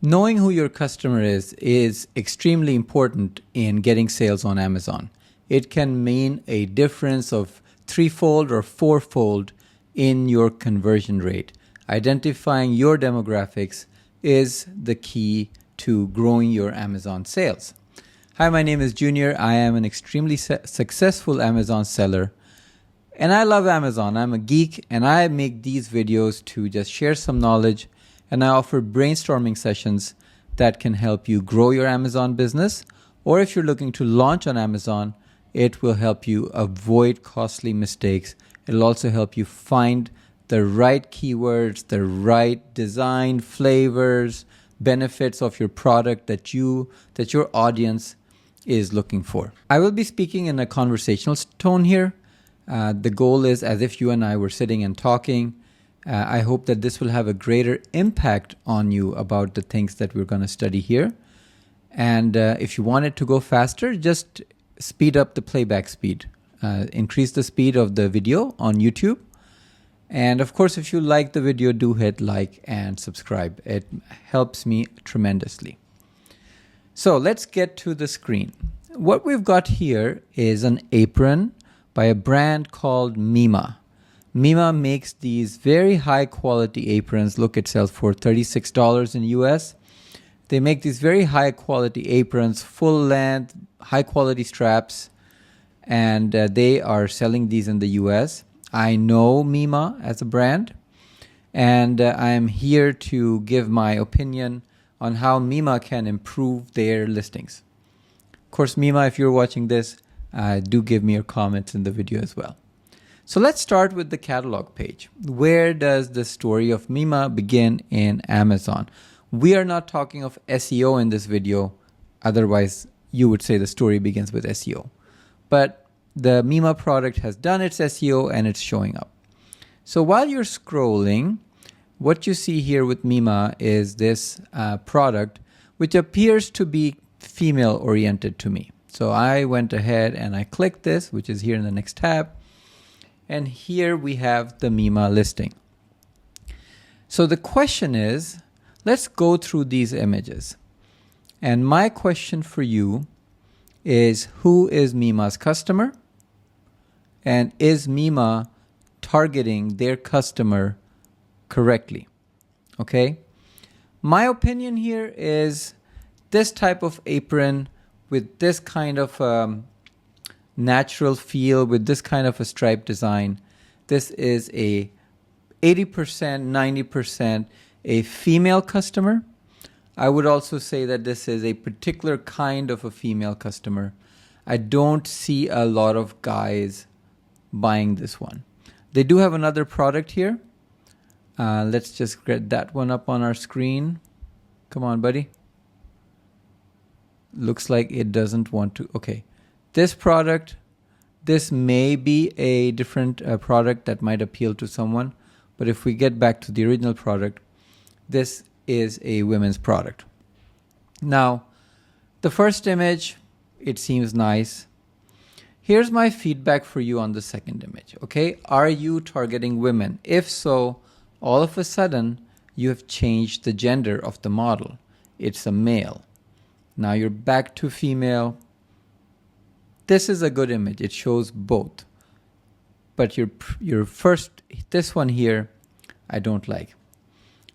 Knowing who your customer is extremely important in getting sales on Amazon. It can mean a difference of threefold or fourfold in your conversion rate. Identifying your demographics is the key to growing your Amazon sales. Hi, my name is Junior. I am an extremely successful Amazon seller. And I love Amazon. I'm a geek and I make these videos to just share some knowledge, and I offer brainstorming sessions that can help you grow your Amazon business. Or if you're looking to launch on Amazon, it will help you avoid costly mistakes. It'll also help you find the right keywords, the right design, flavors, benefits of your product that your audience is looking for. I will be speaking in a conversational tone here. The goal is as if you and I were sitting and talking. I hope that this will have a greater impact on you about the things that we're going to study here. And if you want it to go faster, just speed up the playback speed. Increase the speed of the video on YouTube. And of course, if you like the video, do hit like and subscribe. It helps me tremendously. So let's get to the screen. What we've got here is an apron by a brand called Mima. Mima makes these very high quality aprons. Look, it sells for $36 in US. They make these very high quality aprons, full length, high quality straps, and they are selling these in the US. I know Mima as a brand, and I am here to give my opinion on how Mima can improve their listings. Of course, Mima, if you're watching this, do give me your comments in the video as well. So let's start with the catalog page. Where does the story of Mima begin in Amazon? We are not talking of SEO in this video. Otherwise, you would say the story begins with SEO. But the Mima product has done its SEO and it's showing up. So while you're scrolling, what you see here with Mima is this product, which appears to be female oriented to me. So I went ahead and I clicked this, which is here in the next tab. And here we have the Mima listing. So the question is, let's go through these images. And my question for you is, who is Mima's customer? And is Mima targeting their customer correctly? Okay. My opinion here is this type of apron with this kind of natural feel, with this kind of a stripe design. This is a 80%, 90% a female customer. I would also say that this is a particular kind of a female customer. I don't see a lot of guys buying this one. They do have another product here. Let's just get that one up on our screen. Come on, buddy. Looks like it doesn't want to. Okay. This product, this may be a different product that might appeal to someone. But if we get back to the original product, this is a women's product. Now, the first image, it seems nice. Here's my feedback for you on the second image. Okay, are you targeting women? If so, all of a sudden, you have changed the gender of the model. It's a male. Now you're back to female. This is a good image. It shows both. But your first, this one here, I don't like.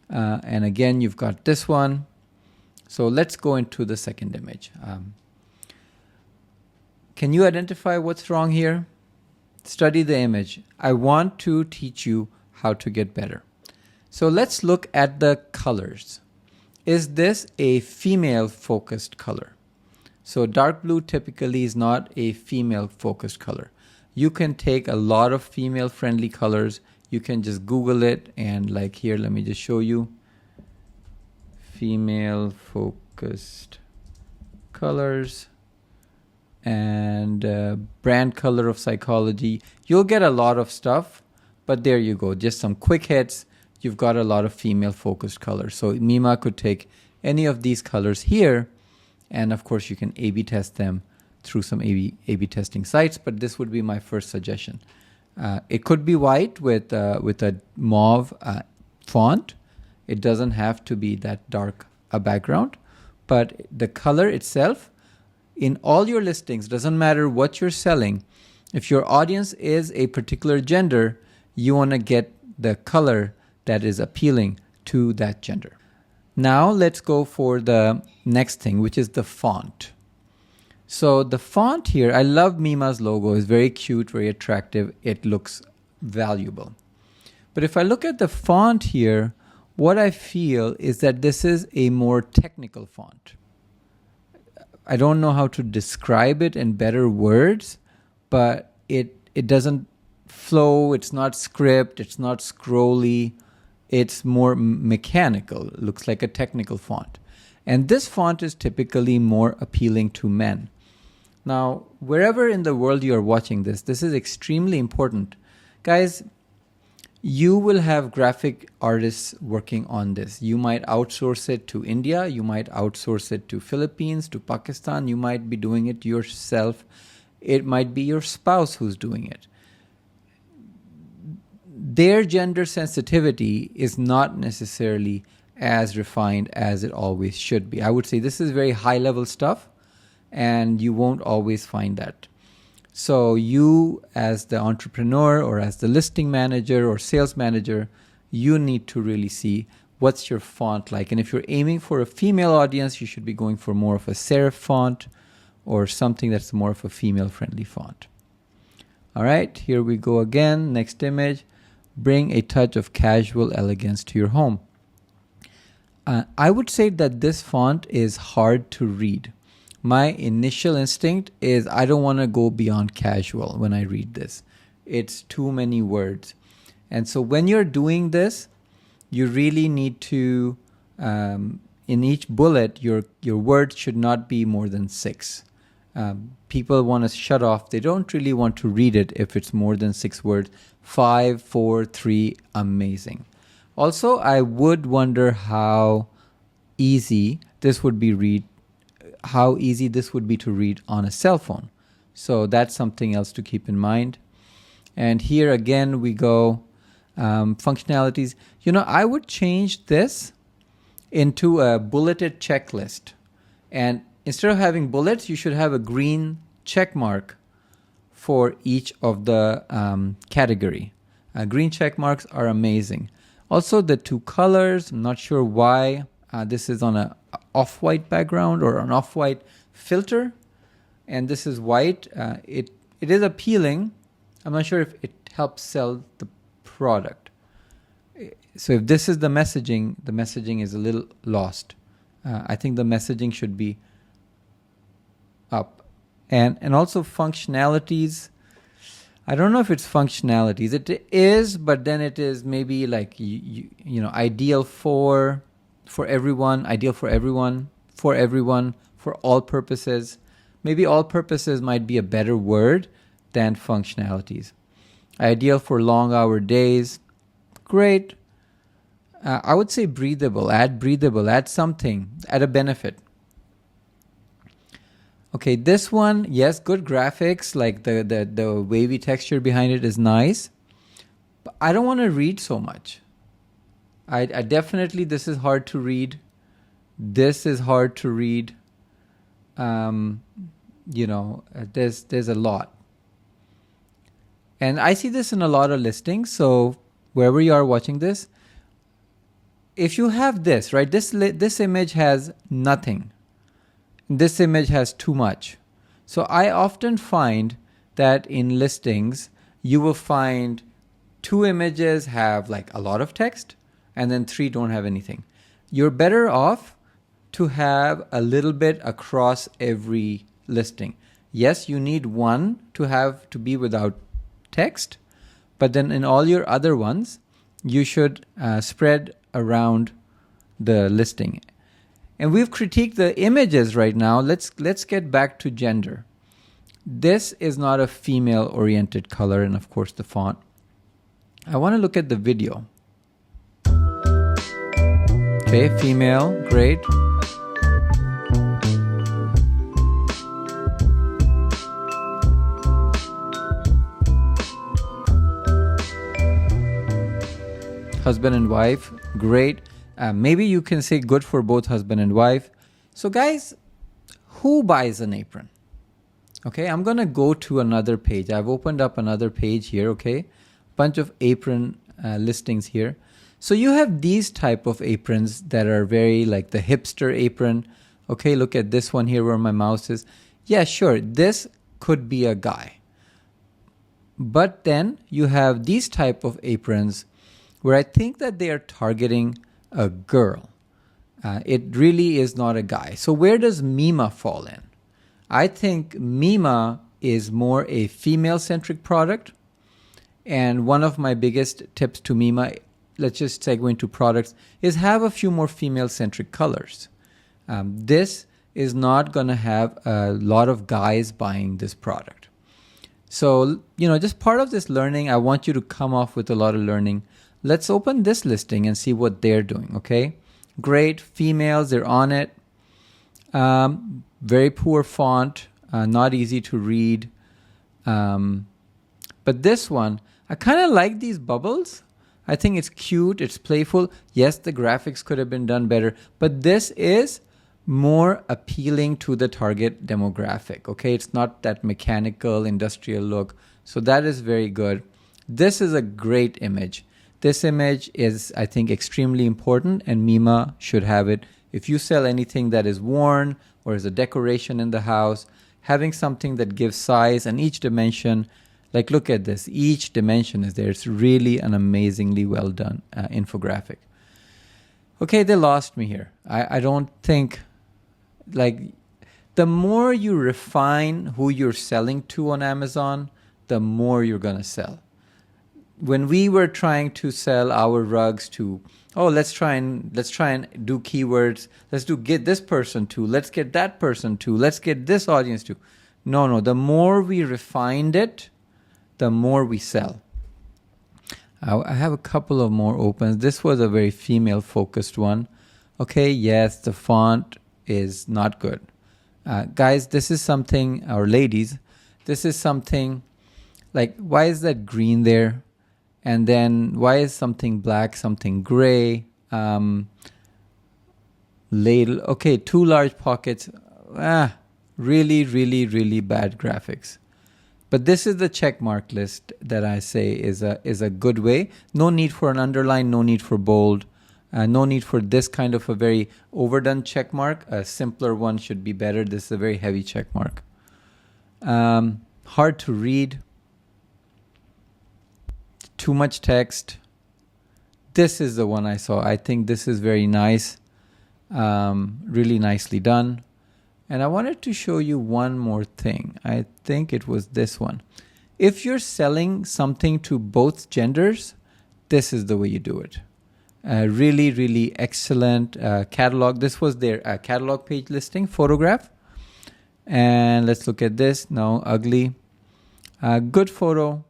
And again, you've got this one. So let's go into the second image. Can you identify what's wrong here? Study the image. I want to teach you how to get better. So let's look at the colors. Is this a female focused color? So dark blue typically is not a female focused color. You can take a lot of female friendly colors. You can just Google it, and like here, let me just show you. Female focused colors and brand color of psychology. You'll get a lot of stuff, but there you go. Just some quick hits. You've got a lot of female focused colors. So Mima could take any of these colors here, and of course you can A/B test them through some A/B testing sites, but this would be my first suggestion. It could be white with a mauve font. It doesn't have to be that dark a background, but the color itself in all your listings, doesn't matter what you're selling. If your audience is a particular gender, you want to get the color that is appealing to that gender. Now let's go for the next thing, which is the font. So the font here, I love Mima's logo. It's very cute, very attractive. It looks valuable. But if I look at the font here, what I feel is that this is a more technical font. I don't know how to describe it in better words, but it doesn't flow, it's not script, it's not scrolly, it's more mechanical. It looks like a technical font. And this font is typically more appealing to men. Now, wherever in the world you are watching this, this is extremely important. Guys, you will have graphic artists working on this. You might outsource it to India, you might outsource it to Philippines, to Pakistan, you might be doing it yourself. It might be your spouse who's doing it. Their gender sensitivity is not necessarily as refined as it always should be. I would say this is very high level stuff, and you won't always find that. So you, as the entrepreneur or as the listing manager or sales manager, you need to really see what's your font like. And if you're aiming for a female audience, you should be going for more of a serif font or something that's more of a female-friendly font. All right, here we go again. Next image. Bring a touch of casual elegance to your home. I would say that this font is hard to read. My initial instinct is I don't want to go beyond casual when I read this. It's too many words. And so when you're doing this, you really need to, in each bullet, your words should not be more than 6. People want to shut off. They don't really want to read it if it's more than 6 words. 5, 4, 3, amazing. Also, I would wonder how easy this would be to read on a cell phone. So that's something else to keep in mind. And here again we go, functionalities. I would change this into a bulleted checklist. And instead of having bullets, you should have a green check mark for each of the category. Green check marks are amazing. Also the 2 colors, I'm not sure why this is on a off-white background or an off-white filter, and this is white. It is appealing. I'm not sure if it helps sell the product. So if this is the messaging is a little lost. I think the messaging should be up. And also functionalities. I don't know if it's functionalities. It is, but then it is maybe like ideal for everyone, ideal for everyone, for all purposes. Maybe all purposes might be a better word than functionalities. Ideal for long hour days. Great. I would say breathable, add something, add a benefit. Okay, this one, yes, good graphics, like the wavy texture behind it is nice. But I don't want to read so much. I definitely, this is hard to read. This is hard to read. There's a lot. And I see this in a lot of listings. So wherever you are watching this, if you have this, right, this image has nothing. This image has too much. So I often find that in listings, you will find 2 images have like a lot of text, and then 3 don't have anything. You're better off to have a little bit across every listing. Yes, you need one to be without text, but then in all your other ones, you should spread around the listing. And we've critiqued the images right now. Let's get back to gender. This is not a female-oriented color, and of course the font. I want to look at the video. Okay, female, great. Husband and wife, great. Maybe you can say good for both husband and wife. So guys, who buys an apron? Okay, I'm going to go to another page. I've opened up another page here, okay? Bunch of apron listings here. So you have these type of aprons that are very like the hipster apron. Okay, look at this one here where my mouse is. Yeah, sure, this could be a guy. But then you have these type of aprons where I think that they are targeting a girl. It really is not a guy. So where does Mima fall in? I think Mima is more a female-centric product. And one of my biggest tips to Mima, let's just segue into products, is have a few more female-centric colors. This is not going to have a lot of guys buying this product. So, just part of this learning, I want you to come off with a lot of learning. Let's open this listing and see what they're doing, okay? Great, females, they're on it. Very poor font, not easy to read. But this one, I kind of like these bubbles. I think it's cute, it's playful. Yes, the graphics could have been done better, but this is more appealing to the target demographic, okay? It's not that mechanical, industrial look. So that is very good. This is a great image. This image is, I think, extremely important, and Mima should have it. If you sell anything that is worn or is a decoration in the house, having something that gives size and each dimension, like look at this, each dimension is there. It's really an amazingly well done infographic. Okay, they lost me here. I don't think, like, the more you refine who you're selling to on Amazon, the more you're gonna sell. When we were trying to sell our rugs to, let's try and do keywords. Let's get this person to, let's get that person to, let's get this audience to. No, the more we refined it, the more we sell. I have a couple of more opens. This was a very female focused one. Okay, yes, the font is not good. Guys, this is something, or ladies, this is something like, why is that green there? And then why is something black, something gray? Ladle, okay, too large pockets. Really, really, really bad graphics. But this is the check mark list that I say is a good way. No need for an underline, no need for bold, no need for this kind of a very overdone check mark. A simpler one should be better. This is a very heavy check mark. Hard to read. Too much text. This is the one I saw. I think this is very nice. Really nicely done. And I wanted to show you one more thing. I think it was this one. If you're selling something to both genders, this is the way you do it. Really, really excellent catalog. This was their catalog page listing photograph. And let's look at this. No, ugly. Good photo.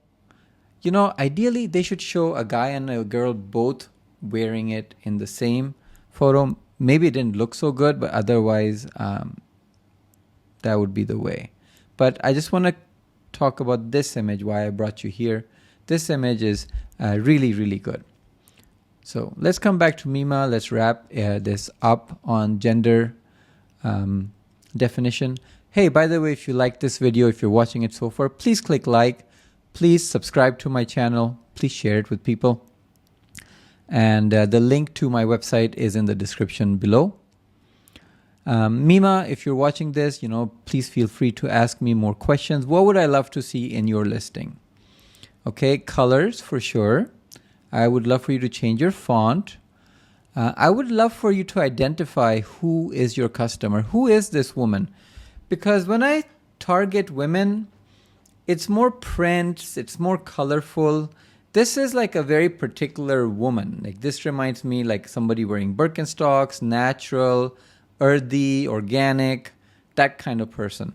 Ideally, they should show a guy and a girl both wearing it in the same photo. Maybe it didn't look so good, but otherwise, that would be the way. But I just want to talk about this image, why I brought you here. This image is really, really good. So let's come back to Mima. Let's wrap this up on gender definition. Hey, by the way, if you like this video, if you're watching it so far, please click like. Please subscribe to my channel. Please share it with people. And the link to my website is in the description below. Mima, if you're watching this, please feel free to ask me more questions. What would I love to see in your listing? Okay, colors for sure. I would love for you to change your font. I would love for you to identify who is your customer. Who is this woman? Because when I target women, it's more prints, it's more colorful. This is like a very particular woman. Like this reminds me like somebody wearing Birkenstocks, natural, earthy, organic, that kind of person.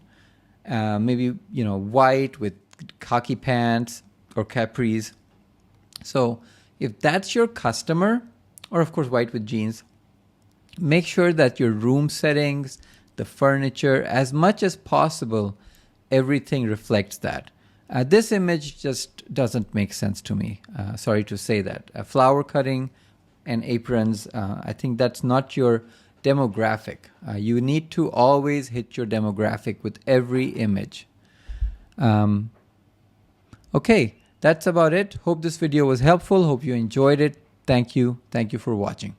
Maybe, white with khaki pants or capris. So if that's your customer, or of course white with jeans, make sure that your room settings, the furniture, as much as possible, everything reflects that. This image just doesn't make sense to me. Sorry to say that. Flower cutting and aprons. I think that's not your demographic. You need to always hit your demographic with every image. Okay, that's about it. Hope this video was helpful. Hope you enjoyed it. Thank you. Thank you for watching.